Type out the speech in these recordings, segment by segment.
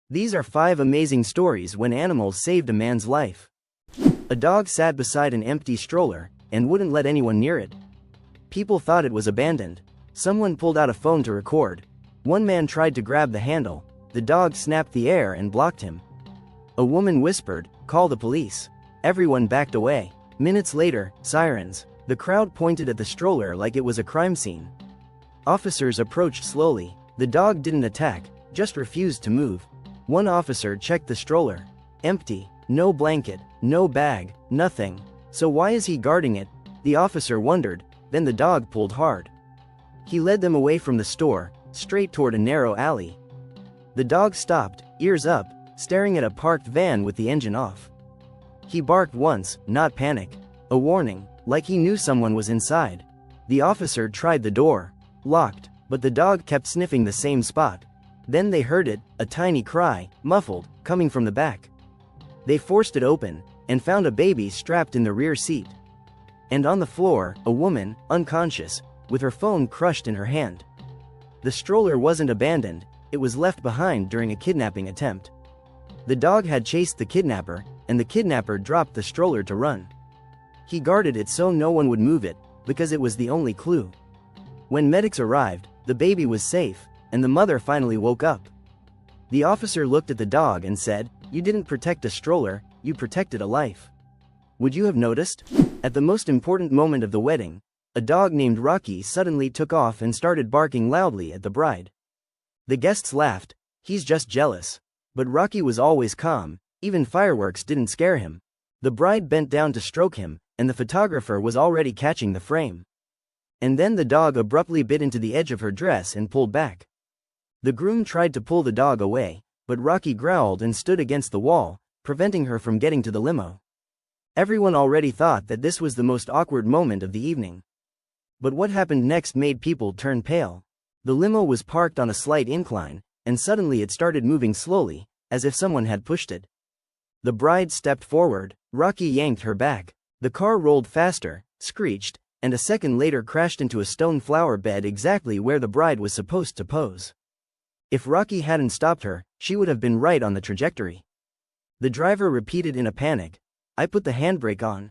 These are 5 amazing stories when animals saved a man's life. A dog sat beside an empty stroller and wouldn't let anyone near it. People thought it was abandoned. Someone pulled out a phone to record. One man tried to grab the handle. The dog snapped the air and blocked him. A woman whispered, "Call the police." Everyone backed away. Minutes later, sirens. The crowd pointed at the stroller like it was a crime scene. Officers approached slowly. The dog didn't attack, just refused to move. One officer checked the stroller. Empty. No blanket, no bag, nothing. So why is he guarding it? The officer wondered. Then the dog pulled hard. He led them away from the store, straight toward a narrow alley. The dog stopped, ears up, staring at a parked van with the engine off. He barked once, not panic. A warning, like he knew someone was inside. The officer tried the door. Locked, but the dog kept sniffing the same spot. Then they heard it, a tiny cry, muffled, coming from the back. They forced it open, and found a baby strapped in the rear seat. And on the floor, a woman, unconscious, with her phone crushed in her hand. The stroller wasn't abandoned, it was left behind during a kidnapping attempt. The dog had chased the kidnapper, and the kidnapper dropped the stroller to run. He guarded it so no one would move it, because it was the only clue. When medics arrived, the baby was safe, and the mother finally woke up. The officer looked at the dog and said, "You didn't protect a stroller, you protected a life." Would you have noticed? At the most important moment of the wedding, a dog named Rocky suddenly took off and started barking loudly at the bride. The guests laughed. "He's just jealous." But Rocky was always calm, even fireworks didn't scare him. The bride bent down to stroke him, and the photographer was already catching the frame. And then the dog abruptly bit into the edge of her dress and pulled back. The groom tried to pull the dog away, but Rocky growled and stood against the wall, preventing her from getting to the limo. Everyone already thought that this was the most awkward moment of the evening. But what happened next made people turn pale. The limo was parked on a slight incline, and suddenly it started moving slowly, as if someone had pushed it. The bride stepped forward. Rocky yanked her back. The car rolled faster, screeched, and a second later crashed into a stone flower bed exactly where the bride was supposed to pose. If Rocky hadn't stopped her, she would have been right on the trajectory. The driver repeated in a panic, "I put the handbrake on.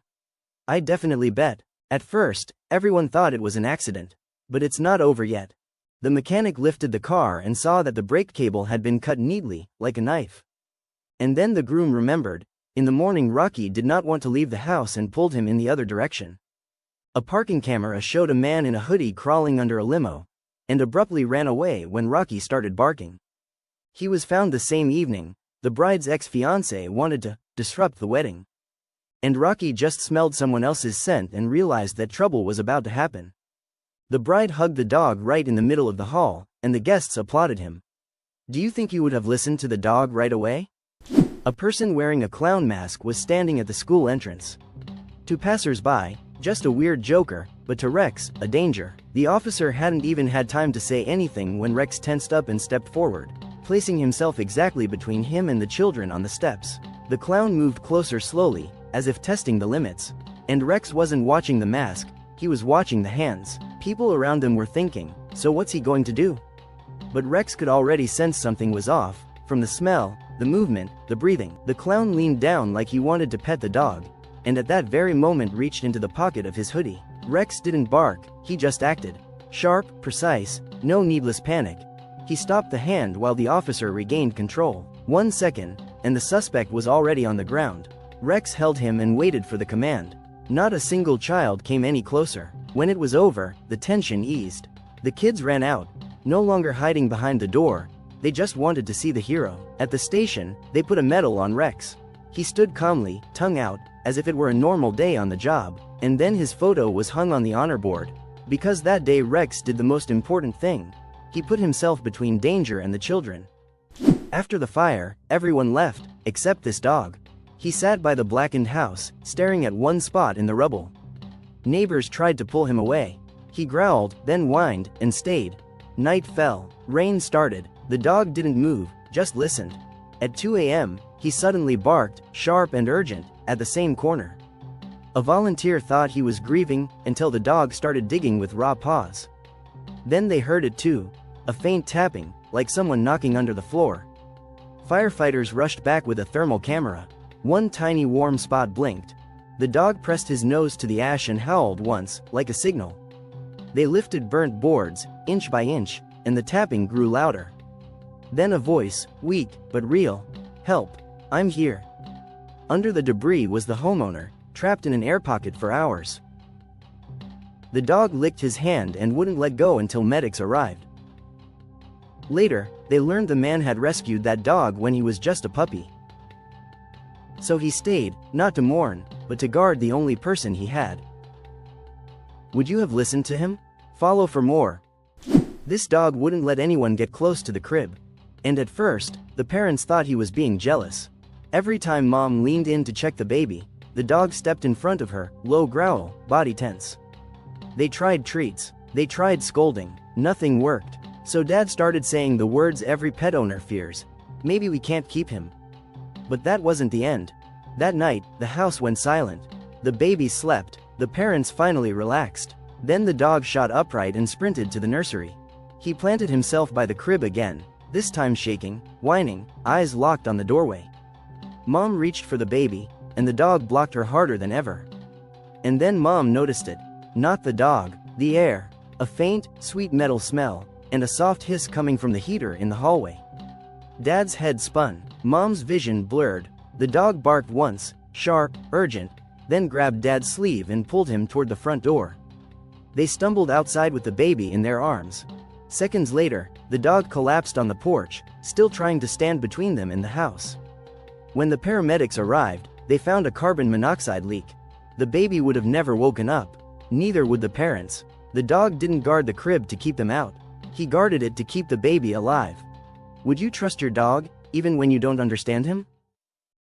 I definitely bet." At first, everyone thought it was an accident. But it's not over yet. The mechanic lifted the car and saw that the brake cable had been cut neatly, like a knife. And then the groom remembered. In the morning Rocky did not want to leave the house and pulled him in the other direction. A parking camera showed a man in a hoodie crawling under a limo, and abruptly ran away when Rocky started barking. He was found the same evening. The bride's ex-fiancé wanted to disrupt the wedding. And Rocky just smelled someone else's scent and realized that trouble was about to happen. The bride hugged the dog right in the middle of the hall, and the guests applauded him. Do you think you would have listened to the dog right away? A person wearing a clown mask was standing at the school entrance. To passers-by, just a weird joker, but to Rex, a danger. The officer hadn't even had time to say anything when Rex tensed up and stepped forward, placing himself exactly between him and the children on the steps. The clown moved closer slowly, as if testing the limits. And Rex wasn't watching the mask, he was watching the hands. People around him were thinking, so what's he going to do? But Rex could already sense something was off, from the smell, the movement, the breathing. The clown leaned down like he wanted to pet the dog, and at that very moment reached into the pocket of his hoodie. Rex didn't bark, he just acted. Sharp, precise, no needless panic. He stopped the hand while the officer regained control. 1 second, and the suspect was already on the ground. Rex held him and waited for the command. Not a single child came any closer. When it was over, the tension eased. The kids ran out, no longer hiding behind the door. They just wanted to see the hero. At the station, they put a medal on Rex. He stood calmly, tongue out, as if it were a normal day on the job, and then his photo was hung on the honor board. Because that day Rex did the most important thing. He put himself between danger and the children. After the fire, everyone left, except this dog. He sat by the blackened house, staring at one spot in the rubble. Neighbors tried to pull him away. He growled, then whined, and stayed. Night fell. Rain started. The dog didn't move, just listened. At 2 a.m., he suddenly barked, sharp and urgent, at the same corner. A volunteer thought he was grieving, until the dog started digging with raw paws. Then they heard it too. A faint tapping, like someone knocking under the floor. Firefighters rushed back with a thermal camera. One tiny warm spot blinked. The dog pressed his nose to the ash and howled once, like a signal. They lifted burnt boards, inch by inch, and the tapping grew louder. Then a voice, weak, but real. "Help. I'm here." Under the debris was the homeowner, trapped in an air pocket for hours. The dog licked his hand and wouldn't let go until medics arrived. Later, they learned the man had rescued that dog when he was just a puppy. So he stayed, not to mourn, but to guard the only person he had. Would you have listened to him? Follow for more. This dog wouldn't let anyone get close to the crib. And at first, the parents thought he was being jealous. Every time mom leaned in to check the baby, the dog stepped in front of her, low growl, body tense. They tried treats. They tried scolding. Nothing worked. So dad started saying the words every pet owner fears. "Maybe we can't keep him." But that wasn't the end. That night, the house went silent. The baby slept. The parents finally relaxed. Then the dog shot upright and sprinted to the nursery. He planted himself by the crib again, this time shaking, whining, eyes locked on the doorway. Mom reached for the baby, and the dog blocked her harder than ever. And then mom noticed it. Not the dog, the air. A faint, sweet metal smell, and a soft hiss coming from the heater in the hallway. Dad's head spun. Mom's vision blurred. The dog barked once, sharp, urgent, then grabbed Dad's sleeve and pulled him toward the front door. They stumbled outside with the baby in their arms. Seconds later, the dog collapsed on the porch, still trying to stand between them and the house. When the paramedics arrived, they found a carbon monoxide leak. The baby would have never woken up. Neither would the parents. The dog didn't guard the crib to keep them out. He guarded it to keep the baby alive. Would you trust your dog, even when you don't understand him?